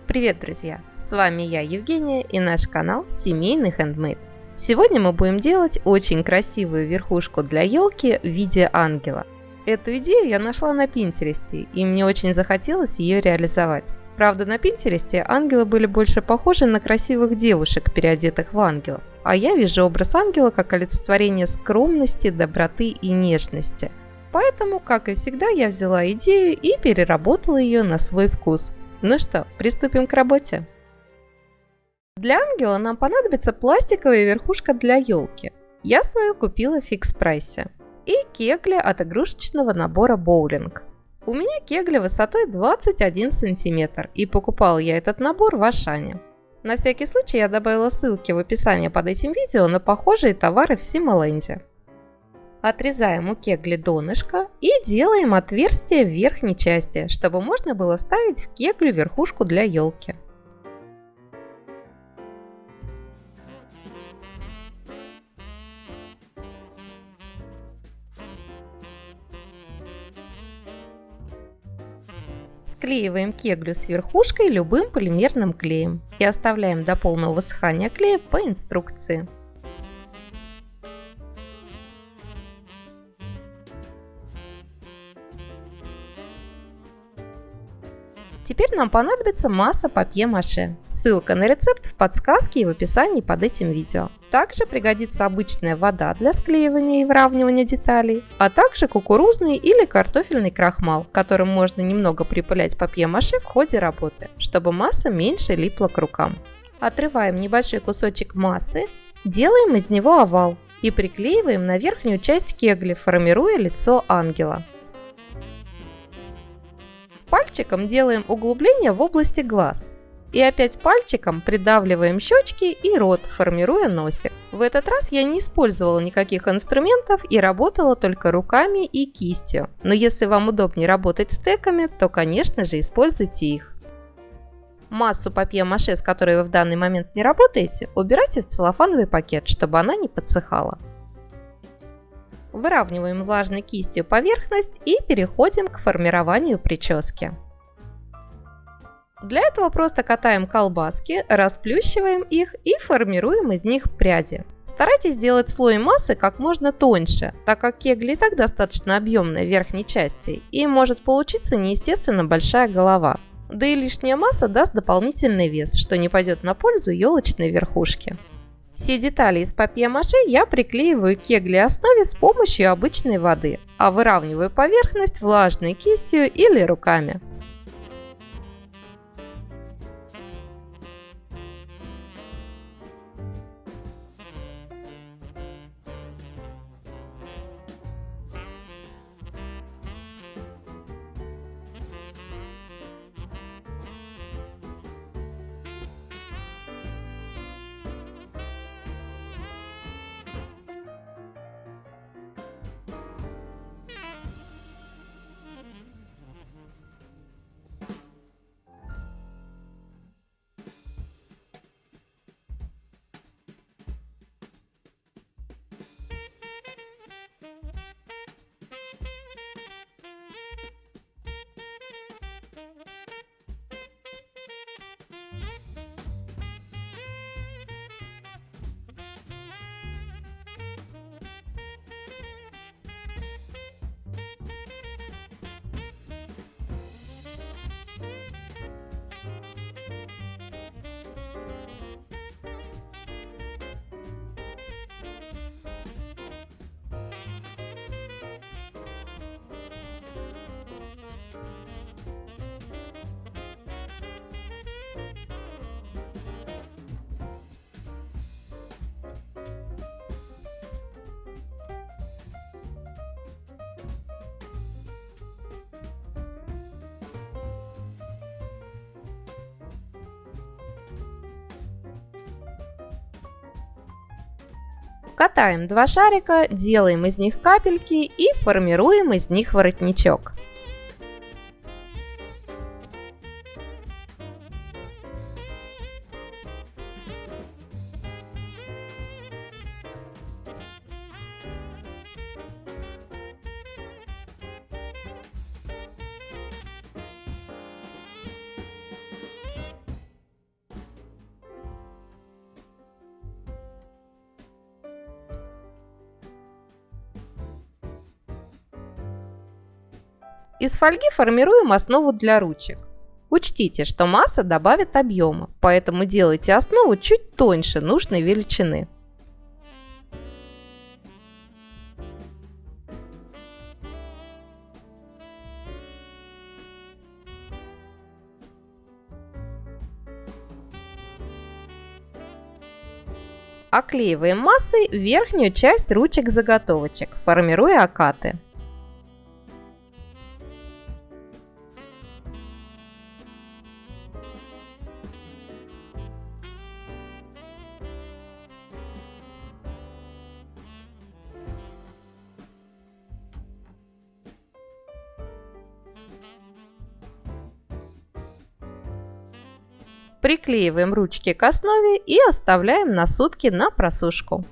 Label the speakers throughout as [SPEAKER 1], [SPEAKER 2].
[SPEAKER 1] Привет, друзья! С вами я, Евгения, и наш канал Семейный Handmade. Сегодня мы будем делать очень красивую верхушку для елки в виде ангела. Эту идею я нашла на Пинтересте, и мне очень захотелось ее реализовать. Правда, на Пинтересте ангелы были больше похожи на красивых девушек, переодетых в ангелов, а я вижу образ ангела как олицетворение скромности, доброты и нежности. Поэтому, как и всегда, я взяла идею и переработала ее на свой вкус. Ну что, приступим к работе. Для ангела нам понадобится пластиковая верхушка для елки. Я свою купила в фикс-прайсе. И кегли от игрушечного набора боулинг. У меня кегли высотой 21 см, и покупала я этот набор в Ашане. На всякий случай я добавила ссылки в описании под этим видео на похожие товары в Симоленде. Отрезаем у кегли донышко и делаем отверстие в верхней части, чтобы можно было вставить в кеглю верхушку для елки. Склеиваем кеглю с верхушкой любым полимерным клеем и оставляем до полного высыхания клея по инструкции. Теперь нам понадобится масса папье-маше. Ссылка на рецепт в подсказке и в описании под этим видео. Также пригодится обычная вода для склеивания и выравнивания деталей, а также кукурузный или картофельный крахмал, которым можно немного припылять папье-маше в ходе работы, чтобы масса меньше липла к рукам. Отрываем небольшой кусочек массы, делаем из него овал и приклеиваем на верхнюю часть кегли, формируя лицо ангела. Пальчиком делаем углубление в области глаз. И опять пальчиком придавливаем щечки и рот, формируя носик. В этот раз я не использовала никаких инструментов и работала только руками и кистью. Но если вам удобнее работать стеками, то, конечно же, используйте их. Массу папье-маше, с которой вы в данный момент не работаете, убирайте в целлофановый пакет, чтобы она не подсыхала. Выравниваем влажной кистью поверхность и переходим к формированию прически. Для этого просто катаем колбаски, расплющиваем их и формируем из них пряди. Старайтесь делать слой массы как можно тоньше, так как кегли и так достаточно объемная в верхней части, и может получиться неестественно большая голова. Да и лишняя масса даст дополнительный вес, что не пойдет на пользу елочной верхушке. Все детали из папье-маше я приклеиваю к кегли основе с помощью обычной воды, а выравниваю поверхность влажной кистью или руками. Катаем два шарика, делаем из них капельки и формируем из них воротничок. Из фольги формируем основу для ручек. Учтите, что масса добавит объема, поэтому делайте основу чуть тоньше нужной величины. Оклеиваем массой верхнюю часть ручек-заготовочек, формируя окаты. Приклеиваем ручки к основе и оставляем на сутки на просушку.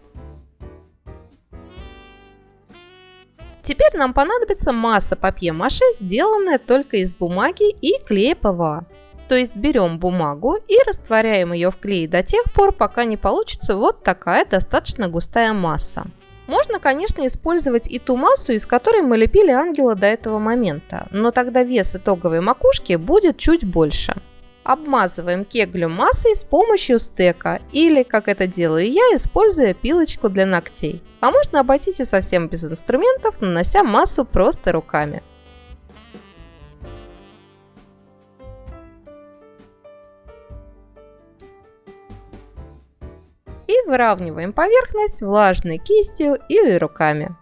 [SPEAKER 1] Теперь нам понадобится масса папье-маше, сделанная только из бумаги и клея ПВА. То есть берем бумагу и растворяем ее в клее до тех пор, пока не получится вот такая достаточно густая масса. Можно, конечно, использовать и ту массу, из которой мы лепили ангела до этого момента, но тогда вес итоговой макушки будет чуть больше. Обмазываем кеглю массой с помощью стека или, как это делаю я, используя пилочку для ногтей. А можно обойтись и совсем без инструментов, нанося массу просто руками. И выравниваем поверхность влажной кистью или руками.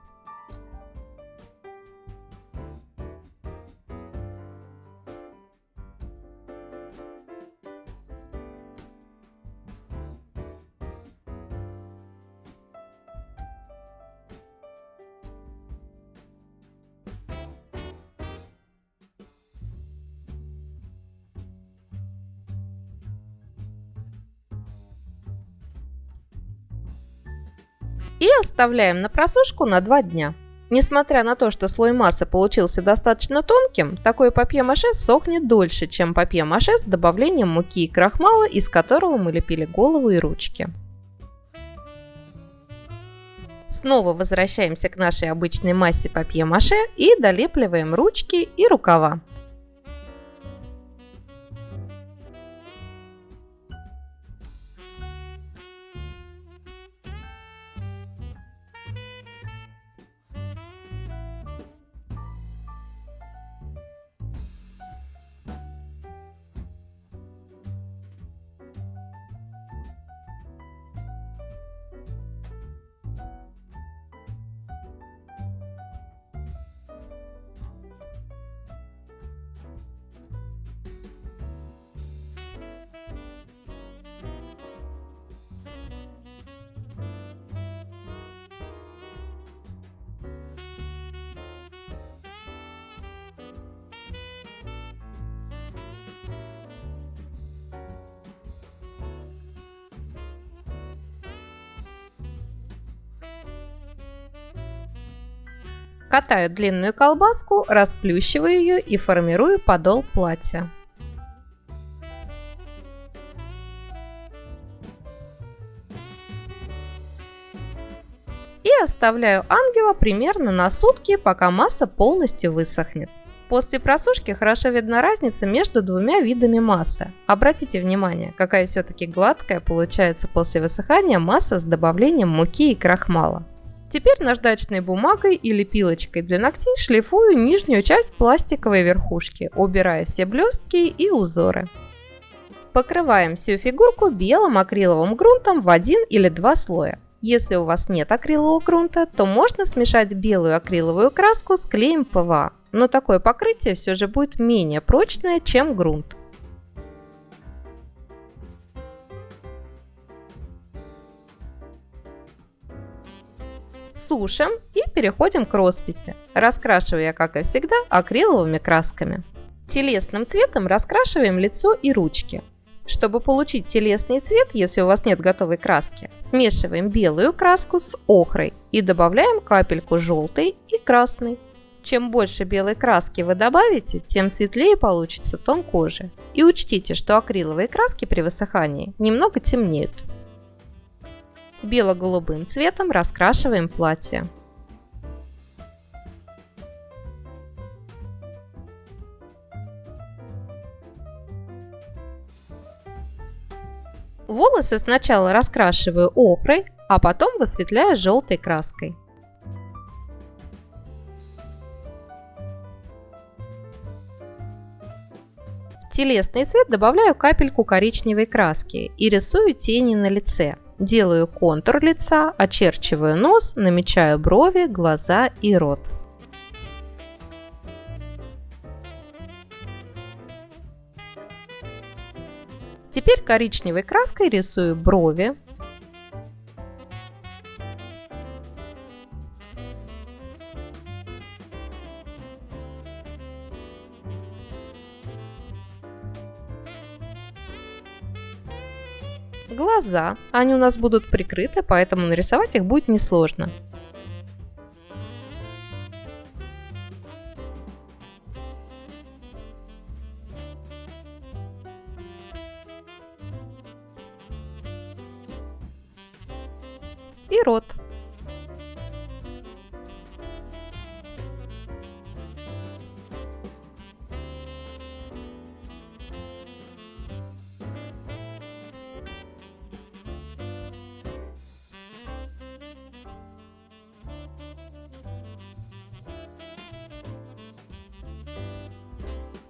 [SPEAKER 1] И оставляем на просушку на 2 дня. Несмотря на то, что слой массы получился достаточно тонким, такое папье-маше сохнет дольше, чем папье-маше с добавлением муки и крахмала, из которого мы лепили голову и ручки. Снова возвращаемся к нашей обычной массе папье-маше и долепливаем ручки и рукава. Катаю длинную колбаску, расплющиваю ее и формирую подол платья. И оставляю ангела примерно на сутки, пока масса полностью высохнет. После просушки хорошо видна разница между двумя видами массы. Обратите внимание, какая все-таки гладкая получается после высыхания масса с добавлением муки и крахмала. Теперь наждачной бумагой или пилочкой для ногтей шлифую нижнюю часть пластиковой верхушки, убирая все блестки и узоры. Покрываем всю фигурку белым акриловым грунтом в 1 или 2 слоя. Если у вас нет акрилового грунта, то можно смешать белую акриловую краску с клеем ПВА, но такое покрытие все же будет менее прочное, чем грунт. Сушим и переходим к росписи. Раскрашиваю я, как и всегда, акриловыми красками. Телесным цветом раскрашиваем лицо и ручки. Чтобы получить телесный цвет, если у вас нет готовой краски, смешиваем белую краску с охрой и добавляем капельку желтой и красной. Чем больше белой краски вы добавите, тем светлее получится тон кожи. И учтите, что акриловые краски при высыхании немного темнеют. Бело-голубым цветом раскрашиваем платье. Волосы сначала раскрашиваю охрой, а потом высветляю желтой краской. В телесный цвет добавляю капельку коричневой краски и рисую тени на лице. Делаю контур лица, очерчиваю нос, намечаю брови, глаза и рот. Теперь коричневой краской рисую брови, глаза. Они у нас будут прикрыты, поэтому нарисовать их будет несложно. И рот.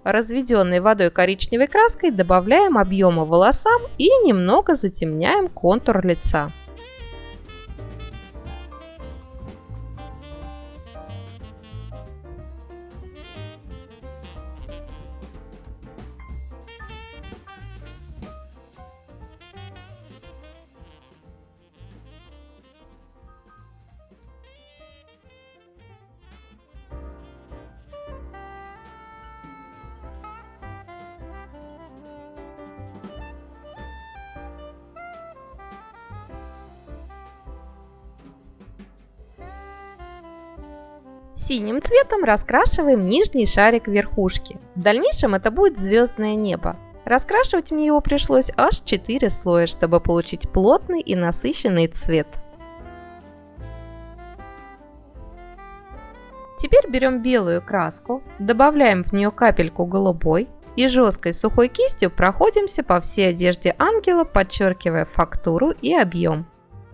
[SPEAKER 1] Разведенной водой коричневой краской добавляем объема волосам и немного затемняем контур лица. Синим цветом раскрашиваем нижний шарик верхушки. В дальнейшем это будет звездное небо. Раскрашивать мне его пришлось аж 4 слоя, чтобы получить плотный и насыщенный цвет. Теперь берем белую краску, добавляем в нее капельку голубой и жесткой сухой кистью проходимся по всей одежде ангела, подчеркивая фактуру и объем.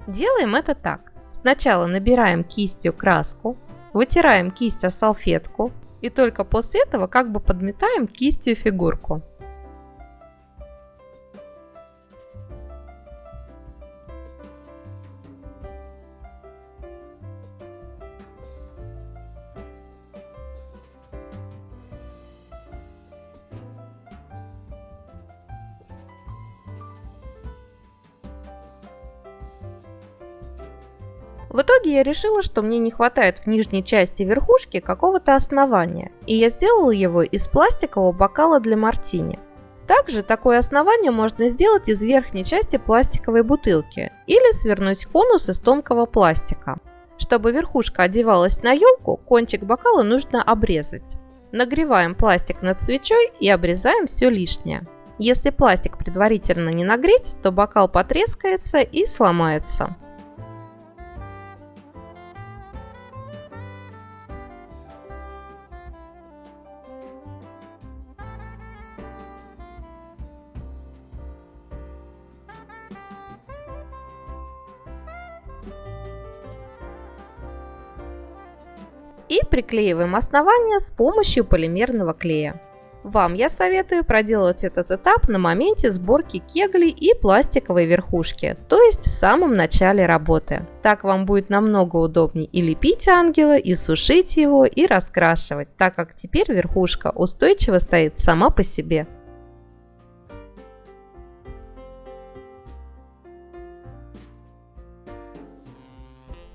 [SPEAKER 1] Делаем это так. Сначала набираем кистью краску, вытираем кисть о салфетку и только после этого как бы подметаем кистью фигурку. В итоге я решила, что мне не хватает в нижней части верхушки какого-то основания, и я сделала его из пластикового бокала для мартини. Также такое основание можно сделать из верхней части пластиковой бутылки или свернуть конус из тонкого пластика. Чтобы верхушка одевалась на елку, кончик бокала нужно обрезать. Нагреваем пластик над свечой и обрезаем все лишнее. Если пластик предварительно не нагреть, то бокал потрескается и сломается. И приклеиваем основание с помощью полимерного клея. Вам я советую проделать этот этап на моменте сборки кеглей и пластиковой верхушки, то есть в самом начале работы. Так вам будет намного удобнее и лепить ангела, и сушить его, и раскрашивать, так как теперь верхушка устойчиво стоит сама по себе.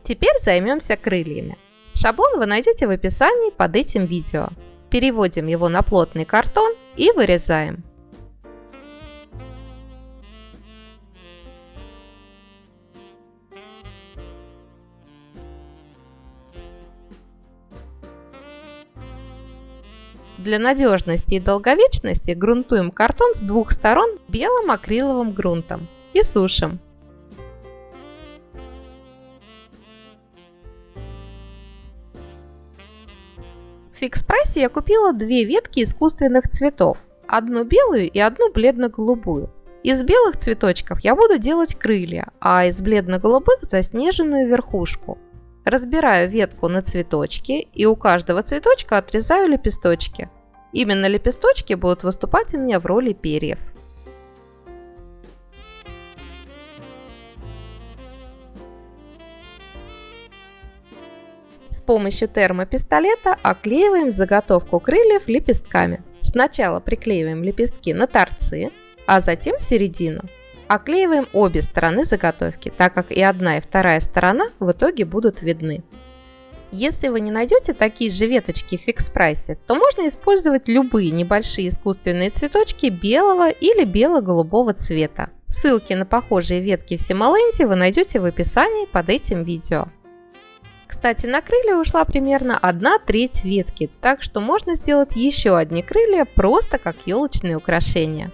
[SPEAKER 1] Теперь займемся крыльями. Шаблон вы найдете в описании под этим видео. Переводим его на плотный картон и вырезаем. Для надежности и долговечности грунтуем картон с двух сторон белым акриловым грунтом и сушим. В фикс-прайсе я купила две ветки искусственных цветов, одну белую и одну бледно-голубую. Из белых цветочков я буду делать крылья, а из бледно-голубых заснеженную верхушку. Разбираю ветку на цветочки и у каждого цветочка отрезаю лепесточки. Именно лепесточки будут выступать у меня в роли перьев. С помощью термопистолета оклеиваем заготовку крыльев лепестками. Сначала приклеиваем лепестки на торцы, а затем в середину. Оклеиваем обе стороны заготовки, так как и одна, и вторая сторона в итоге будут видны. Если вы не найдете такие же веточки в фикс-прайсе, то можно использовать любые небольшие искусственные цветочки белого или бело-голубого цвета. Ссылки на похожие ветки в Симоленде вы найдете в описании под этим видео. Кстати, на крылья ушла примерно 1/3 ветки, так что можно сделать еще одни крылья просто как елочные украшения.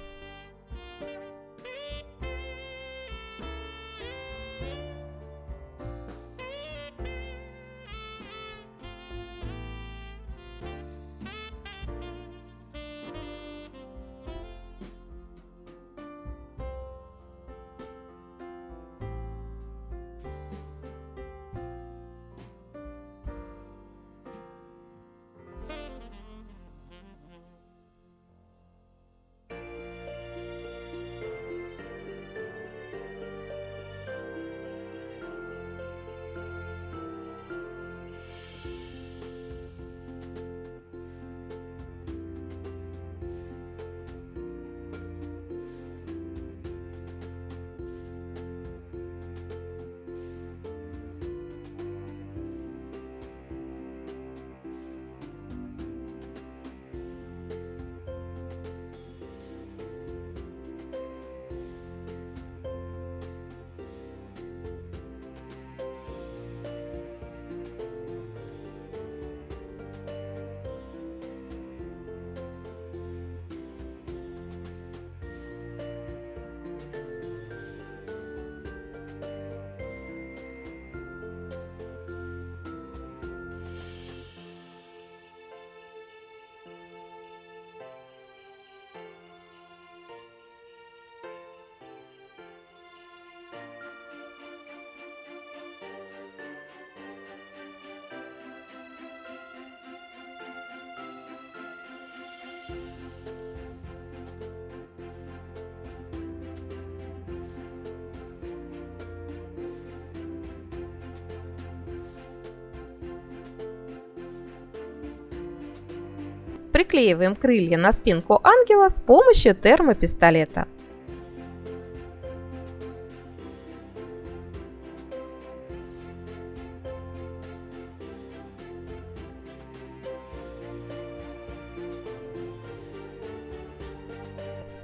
[SPEAKER 1] Приклеиваем крылья на спинку ангела с помощью термопистолета.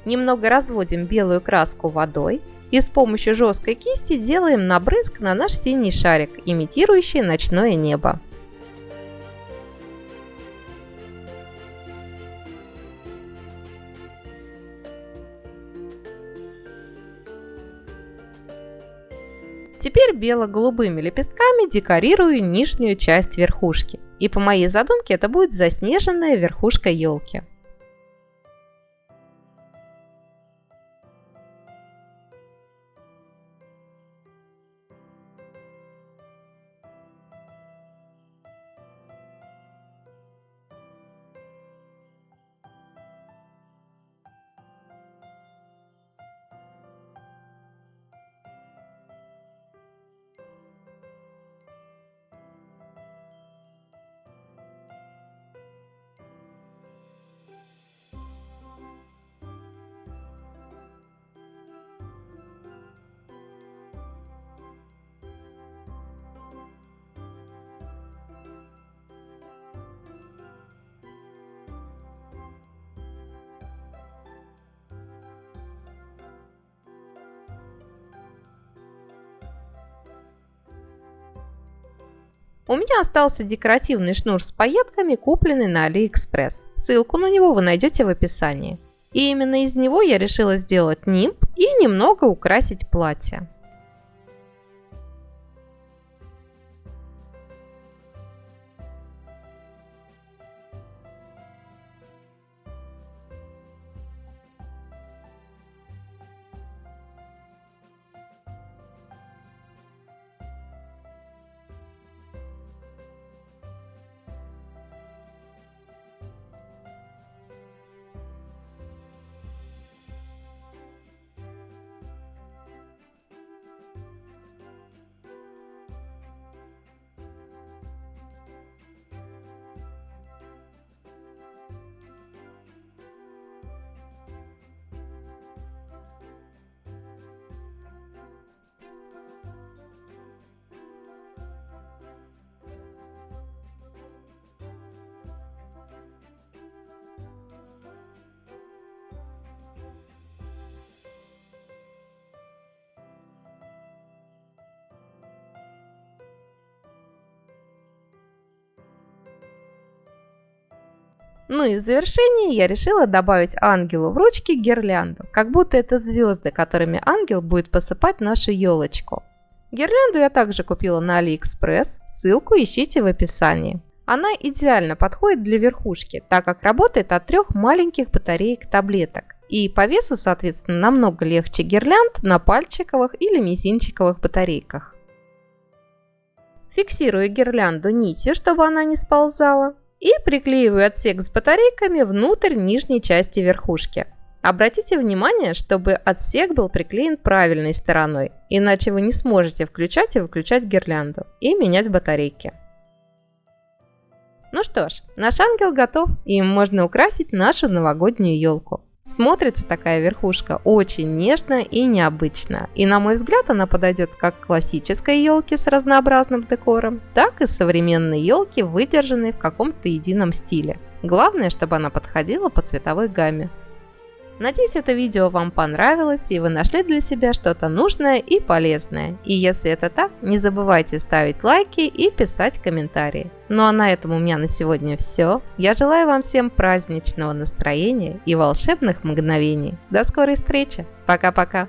[SPEAKER 1] Немного разводим белую краску водой и с помощью жесткой кисти делаем набрызг на наш синий шарик, имитирующий ночное небо. Теперь бело-голубыми лепестками декорирую нижнюю часть верхушки. И по моей задумке это будет заснеженная верхушка елки. У меня остался декоративный шнур с пайетками, купленный на AliExpress. Ссылку на него вы найдете в описании. И именно из него я решила сделать нимб и немного украсить платье. Ну и в завершении я решила добавить ангелу в ручки гирлянду, как будто это звезды, которыми ангел будет посыпать нашу елочку. Гирлянду я также купила на AliExpress, ссылку ищите в описании. Она идеально подходит для верхушки, так как работает от 3 маленьких батареек таблеток. И по весу, соответственно, намного легче гирлянд на пальчиковых или мизинчиковых батарейках. Фиксирую гирлянду нитью, чтобы она не сползала. И приклеиваю отсек с батарейками внутрь нижней части верхушки. Обратите внимание, чтобы отсек был приклеен правильной стороной, иначе вы не сможете включать и выключать гирлянду и менять батарейки. Ну что ж, наш ангел готов, и им можно украсить нашу новогоднюю елку. Смотрится такая верхушка очень нежно и необычно, и на мой взгляд она подойдет как к классической елке с разнообразным декором, так и современной елке, выдержанной в каком-то едином стиле. Главное, чтобы она подходила по цветовой гамме. Надеюсь, это видео вам понравилось и вы нашли для себя что-то нужное и полезное. И если это так, не забывайте ставить лайки и писать комментарии. Ну а на этом у меня на сегодня все. Я желаю вам всем праздничного настроения и волшебных мгновений. До скорой встречи. Пока-пока.